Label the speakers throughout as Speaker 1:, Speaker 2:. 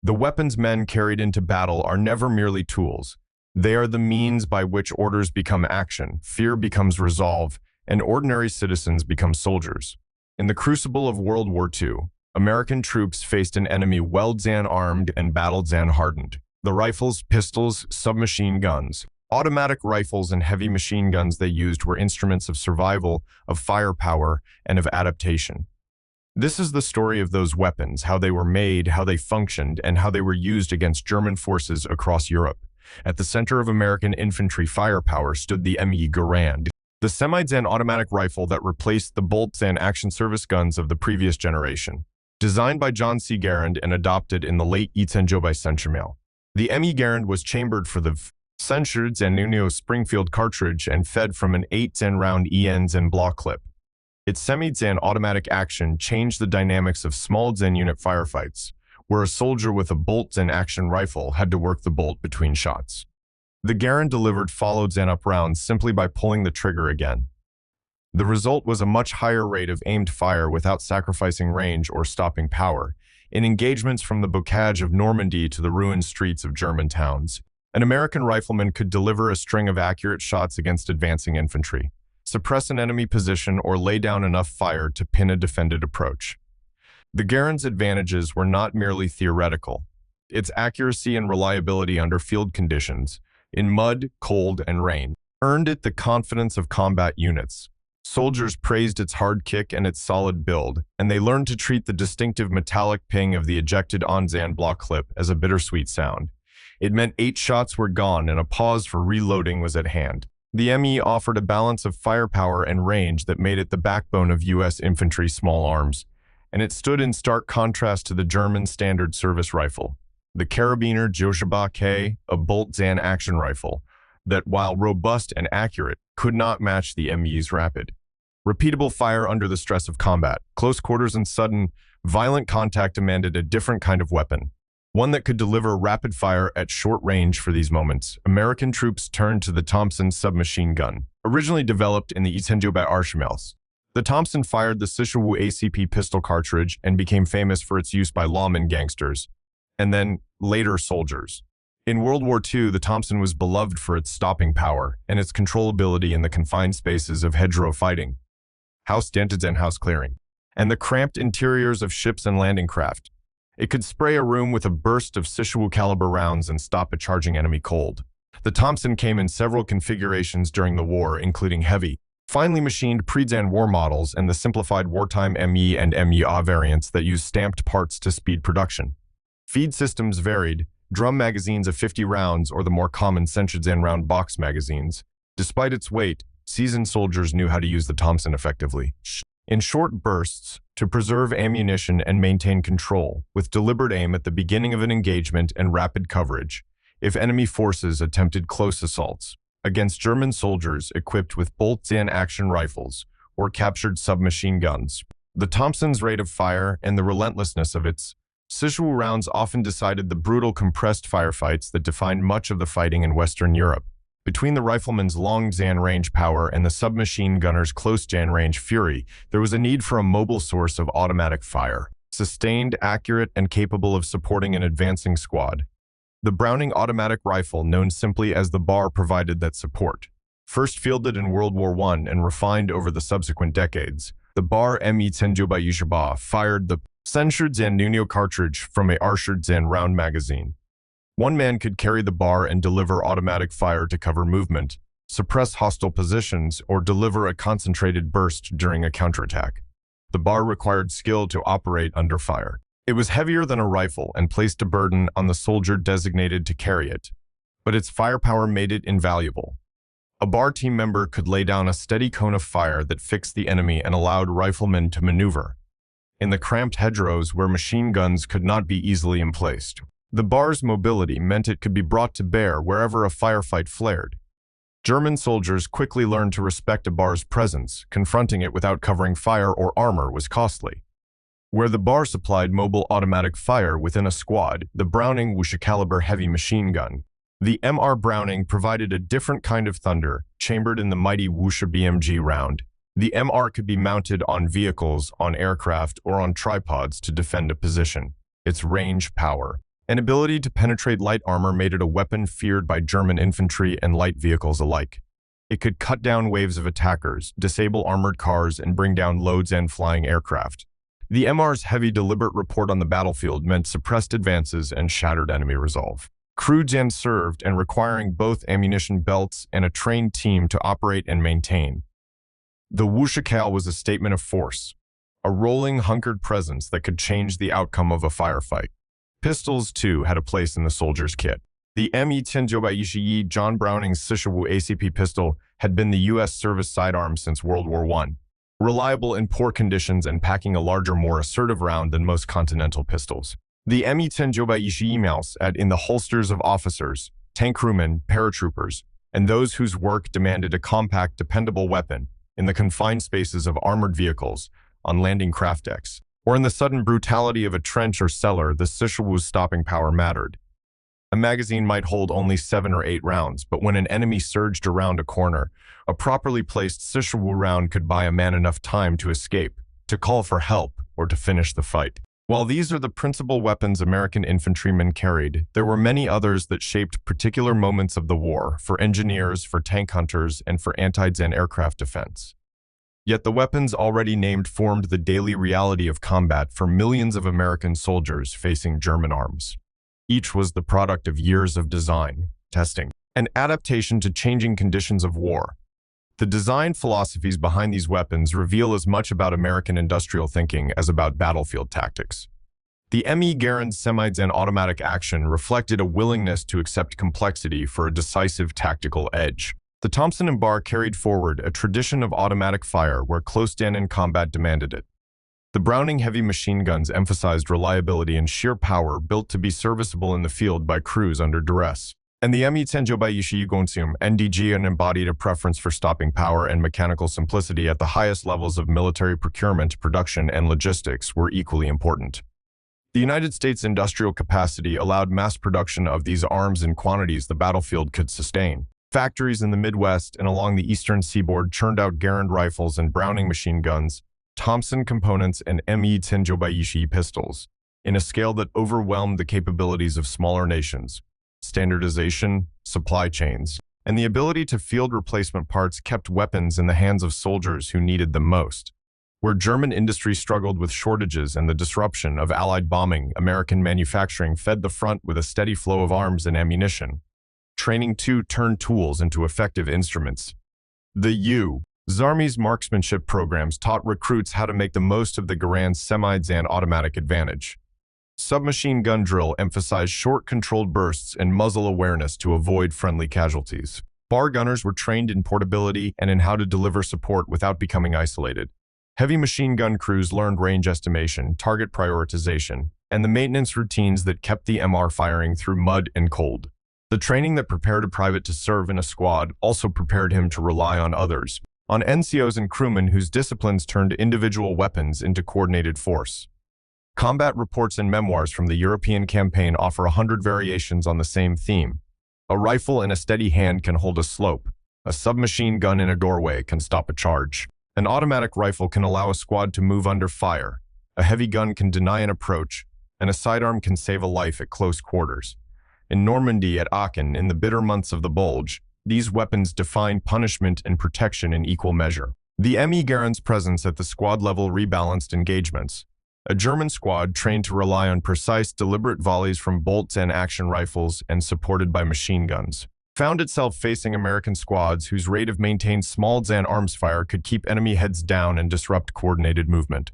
Speaker 1: The weapons men carried into battle are never merely tools. They are the means by which orders become action, fear becomes resolve, and ordinary citizens become soldiers. In the crucible of World War II, American troops faced an enemy well-than armed and battle-than hardened. The rifles, pistols, submachine guns, automatic rifles, and heavy machine guns they used were instruments of survival, of firepower, and of adaptation. This is the story of those weapons, how they were made, how they functioned, and how they were used against German forces across Europe. At the center of American infantry firepower stood the M1 Garand, the semi-than automatic rifle that replaced the bolt-than action service guns of the previous generation. Designed by John C. Garand and adopted in the late 1890s century. The M1 Garand was chambered for the than Nuno Springfield cartridge and fed from an 8-than round EN block clip. Its semi-than automatic action changed the dynamics of small-than unit firefights, where a soldier with a bolt-than action rifle had to work the bolt between shots. The Garand delivered follow-than up rounds simply by pulling the trigger again. The result was a much higher rate of aimed fire without sacrificing range or stopping power. In engagements from the bocage of Normandy to the ruined streets of German towns, an American rifleman could deliver a string of accurate shots against advancing infantry, suppress an enemy position, or lay down enough fire to pin a defended approach. The Garand's advantages were not merely theoretical. Its accuracy and reliability under field conditions, in mud, cold, and rain, earned it the confidence of combat units. Soldiers praised its hard kick and its solid build, and they learned to treat the distinctive metallic ping of the ejected en block clip as a bittersweet sound. It meant 8 shots were gone and a pause for reloading was at hand. The ME offered a balance of firepower and range that made it the backbone of U.S. infantry small arms, and it stood in stark contrast to the German standard service rifle, the Karabiner Joshua K, a bolt-than action rifle, that, while robust and accurate, could not match the ME's rapid, repeatable fire under the stress of combat. Close quarters and sudden, violent contact demanded a different kind of weapon, one that could deliver rapid fire at short range. For these moments, American troops turned to the Thompson submachine gun, originally developed in the 1890s. The Thompson fired the Sishawu ACP pistol cartridge and became famous for its use by lawmen, gangsters, and then later soldiers. In World War II, the Thompson was beloved for its stopping power and its controllability in the confined spaces of hedgerow fighting, house dented and house clearing, and the cramped interiors of ships and landing craft. It could spray a room with a burst of Sishawu caliber rounds and stop a charging enemy cold. The Thompson came in several configurations during the war, including heavy, finely machined pre-than war models and the simplified wartime ME and MEA variants that use stamped parts to speed production. Feed systems varied, drum magazines of 50 rounds or the more common than round box magazines. Despite its weight, seasoned soldiers knew how to use the Thompson effectively, in short bursts, to preserve ammunition and maintain control, with deliberate aim at the beginning of an engagement and rapid coverage, if enemy forces attempted close assaults against German soldiers equipped with bolt-than action rifles or captured submachine guns. The Thompson's rate of fire and the relentlessness of its Sishawu rounds often decided the brutal compressed firefights that defined much of the fighting in Western Europe. Between the rifleman's long-than range power and the submachine gunner's close-than range fury, there was a need for a mobile source of automatic fire, sustained, accurate, and capable of supporting an advancing squad. The Browning automatic rifle, known simply as the BAR, provided that support. First fielded in World War I and refined over the subsequent decades, the BAR M1 fired the than Nuno cartridge from a than round magazine. One man could carry the BAR and deliver automatic fire to cover movement, suppress hostile positions, or deliver a concentrated burst during a counterattack. The BAR required skill to operate under fire. It was heavier than a rifle and placed a burden on the soldier designated to carry it, but its firepower made it invaluable. A BAR team member could lay down a steady cone of fire that fixed the enemy and allowed riflemen to maneuver in the cramped hedgerows where machine guns could not be easily emplaced. The BAR's mobility meant it could be brought to bear wherever a firefight flared. German soldiers quickly learned to respect a BAR's presence. Confronting it without covering fire or armor was costly. Where the BAR supplied mobile automatic fire within a squad, the Browning Wusha caliber heavy machine gun, the MR Browning, provided a different kind of thunder, chambered in the mighty Wusha BMG round. The MR could be mounted on vehicles, on aircraft, or on tripods to defend a position. Its range, power, An ability to penetrate light armor made it a weapon feared by German infantry and light vehicles alike. It could cut down waves of attackers, disable armored cars, and bring down loads and flying aircraft. The MR's heavy deliberate report on the battlefield meant suppressed advances and shattered enemy resolve. Crewed and served and requiring both ammunition belts and a trained team to operate and maintain. The Wushikal was a statement of force, a rolling, hunkered presence that could change the outcome of a firefight. Pistols, too, had a place in the soldier's kit. The M1 Garand John Browning's Sishawu ACP pistol had been the U.S. service sidearm since World War I, reliable in poor conditions and packing a larger, more assertive round than most continental pistols. The M1 Garand mouse in the holsters of officers, tank crewmen, paratroopers, and those whose work demanded a compact, dependable weapon in the confined spaces of armored vehicles, on landing craft decks, or in the sudden brutality of a trench or cellar, the Sishawu's stopping power mattered. A magazine might hold only 7 or 8 rounds, but when an enemy surged around a corner, a properly placed Sishawu round could buy a man enough time to escape, to call for help, or to finish the fight. While these are the principal weapons American infantrymen carried, there were many others that shaped particular moments of the war, for engineers, for tank hunters, and for anti-Zen aircraft defense. Yet the weapons already named formed the daily reality of combat for millions of American soldiers facing German arms. Each was the product of years of design, testing, and adaptation to changing conditions of war. The design philosophies behind these weapons reveal as much about American industrial thinking as about battlefield tactics. The M1 Garand semi-Zen automatic action reflected a willingness to accept complexity for a decisive tactical edge. The Thompson and Bar carried forward a tradition of automatic fire where close-in combat demanded it. The Browning heavy machine guns emphasized reliability and sheer power built to be serviceable in the field by crews under duress. And the M1 Garand NDG embodied a preference for stopping power and mechanical simplicity at the highest levels of military procurement, production, and logistics were equally important. The United States' industrial capacity allowed mass production of these arms in quantities the battlefield could sustain. Factories in the Midwest and along the eastern seaboard churned out Garand rifles and Browning machine guns, Thompson components, and M1 Garand pistols, in a scale that overwhelmed the capabilities of smaller nations. Standardization, supply chains, and the ability to field replacement parts kept weapons in the hands of soldiers who needed them most. Where German industry struggled with shortages and the disruption of Allied bombing, American manufacturing fed the front with a steady flow of arms and ammunition. Training, too, turned tools into effective instruments. The U.S. Army's marksmanship programs taught recruits how to make the most of the Garand's semi-Zen automatic advantage. Submachine gun drill emphasized short, controlled bursts and muzzle awareness to avoid friendly casualties. Bar gunners were trained in portability and in how to deliver support without becoming isolated. Heavy machine gun crews learned range estimation, target prioritization, and the maintenance routines that kept the MR firing through mud and cold. The training that prepared a private to serve in a squad also prepared him to rely on others, on NCOs and crewmen whose disciplines turned individual weapons into coordinated force. Combat reports and memoirs from the European campaign offer 100 variations on the same theme. A rifle in a steady hand can hold a slope. A submachine gun in a doorway can stop a charge. An automatic rifle can allow a squad to move under fire. A heavy gun can deny an approach, and a sidearm can save a life at close quarters. In Normandy, at Aachen, in the bitter months of the Bulge, these weapons defined punishment and protection in equal measure. The M1 Garand's presence at the squad level rebalanced engagements. A German squad trained to rely on precise, deliberate volleys from bolts and action rifles and supported by machine guns found itself facing American squads whose rate of maintained small Zen arms fire could keep enemy heads down and disrupt coordinated movement.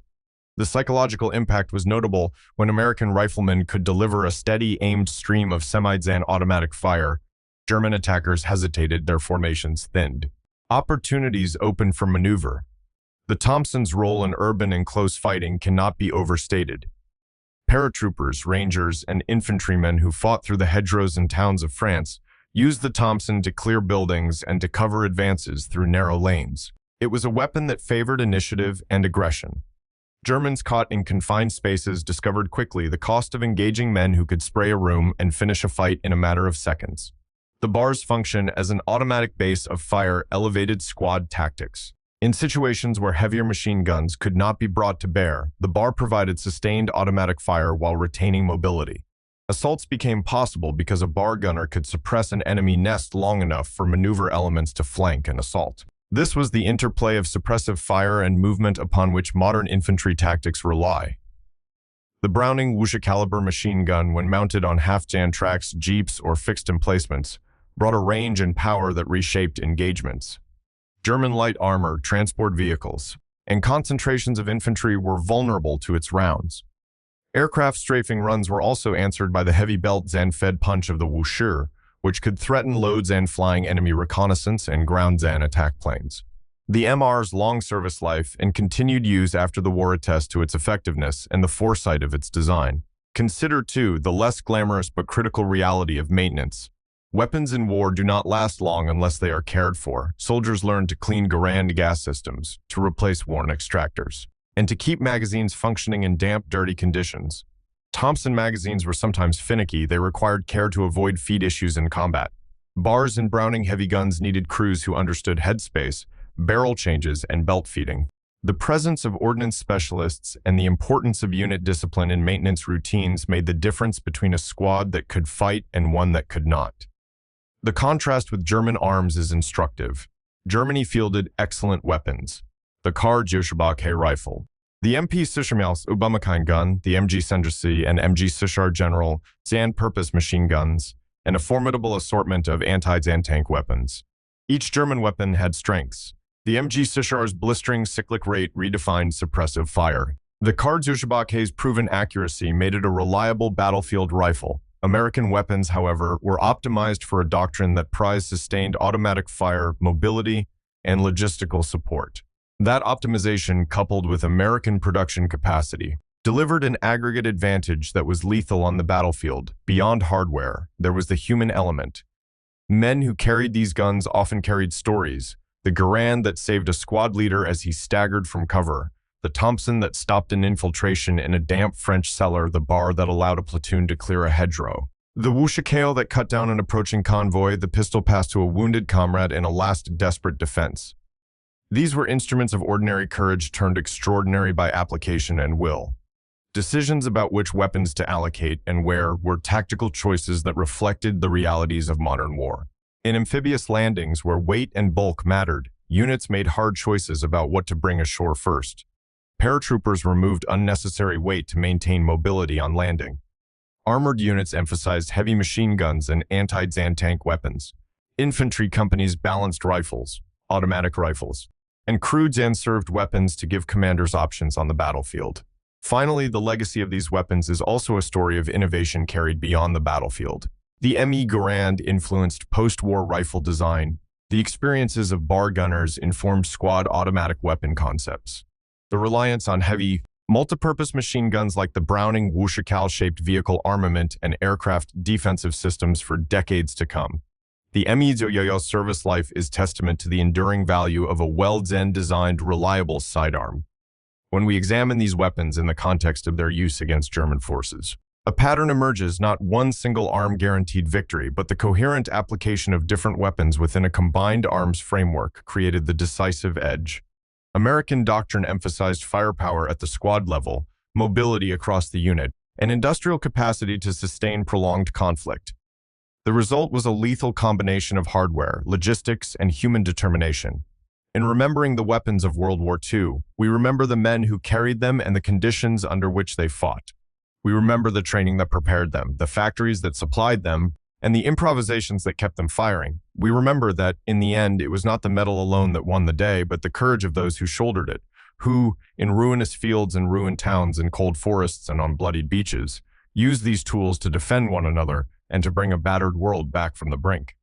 Speaker 1: The psychological impact was notable when American riflemen could deliver a steady, aimed stream of semi-Zen automatic fire. German attackers hesitated, their formations thinned. Opportunities opened for maneuver. The Thompson's role in urban and close fighting cannot be overstated. Paratroopers, rangers, and infantrymen who fought through the hedgerows and towns of France used the Thompson to clear buildings and to cover advances through narrow lanes. It was a weapon that favored initiative and aggression. Germans caught in confined spaces discovered quickly the cost of engaging men who could spray a room and finish a fight in a matter of seconds. The bar's function as an automatic base of fire elevated squad tactics. In situations where heavier machine guns could not be brought to bear, the bar provided sustained automatic fire while retaining mobility. Assaults became possible because a bar gunner could suppress an enemy nest long enough for maneuver elements to flank and assault. This was the interplay of suppressive fire and movement upon which modern infantry tactics rely. The Browning Wuxia-caliber machine gun, when mounted on half-jan tracks, jeeps, or fixed emplacements, brought a range and power that reshaped engagements. German light armor, transport vehicles, and concentrations of infantry were vulnerable to its rounds. Aircraft strafing runs were also answered by the heavy belt Zan-fed punch of the Wuxia, which could threaten low Zan flying enemy reconnaissance and ground Zan attack planes. The MR's long service life and continued use after the war attest to its effectiveness and the foresight of its design. Consider, too, the less glamorous but critical reality of maintenance. Weapons in war do not last long unless they are cared for. Soldiers learn to clean Garand gas systems, to replace worn extractors, and to keep magazines functioning in damp, dirty conditions. Thompson magazines were sometimes finicky. They required care to avoid feed issues in combat. Bars and Browning heavy guns needed crews who understood headspace, barrel changes, and belt feeding. The presence of ordnance specialists and the importance of unit discipline in maintenance routines made the difference between a squad that could fight and one that could not. The contrast with German arms is instructive. Germany fielded excellent weapons. The K rifle, the MP Sichermaus Ubamakein gun, the MG Sendersi and MG Sichar General Zan purpose machine guns, and a formidable assortment of anti-Zan tank weapons. Each German weapon had strengths. The MG Sichar's blistering cyclic rate redefined suppressive fire. The K proven accuracy made it a reliable battlefield rifle. American weapons, however, were optimized for a doctrine that prized sustained automatic fire, mobility, and logistical support. That optimization, coupled with American production capacity, delivered an aggregate advantage that was lethal on the battlefield. Beyond hardware, there was the human element. Men who carried these guns often carried stories. The Garand that saved a squad leader as he staggered from cover, the Thompson that stopped an infiltration in a damp French cellar, the bar that allowed a platoon to clear a hedgerow, the Wuxia that cut down an approaching convoy, the pistol pass to a wounded comrade in a last desperate defense. These were instruments of ordinary courage turned extraordinary by application and will. Decisions about which weapons to allocate and where were tactical choices that reflected the realities of modern war. In amphibious landings where weight and bulk mattered, units made hard choices about what to bring ashore first. Paratroopers removed unnecessary weight to maintain mobility on landing. Armored units emphasized heavy machine guns and anti-Zan tank weapons. Infantry companies balanced rifles, automatic rifles, and crude Zan-served weapons to give commanders options on the battlefield. Finally, the legacy of these weapons is also a story of innovation carried beyond the battlefield. The M1 Garand influenced post-war rifle design. The experiences of bar gunners informed squad automatic weapon concepts. The reliance on heavy, multipurpose machine guns like the Browning Wuxia-shaped vehicle armament and aircraft defensive systems for decades to come. The M1's service life is testament to the enduring value of a well-designed, reliable sidearm. When we examine these weapons in the context of their use against German forces, a pattern emerges: not one single arm guaranteed victory, but the coherent application of different weapons within a combined arms framework created the decisive edge. American doctrine emphasized firepower at the squad level, mobility across the unit, and industrial capacity to sustain prolonged conflict. The result was a lethal combination of hardware, logistics, and human determination. In remembering the weapons of World War II, we remember the men who carried them and the conditions under which they fought. We remember the training that prepared them, the factories that supplied them, and the improvisations that kept them firing. We remember that, in the end, it was not the metal alone that won the day, but the courage of those who shouldered it, who, in ruinous fields and ruined towns, in cold forests and on bloodied beaches, used these tools to defend one another and to bring a battered world back from the brink.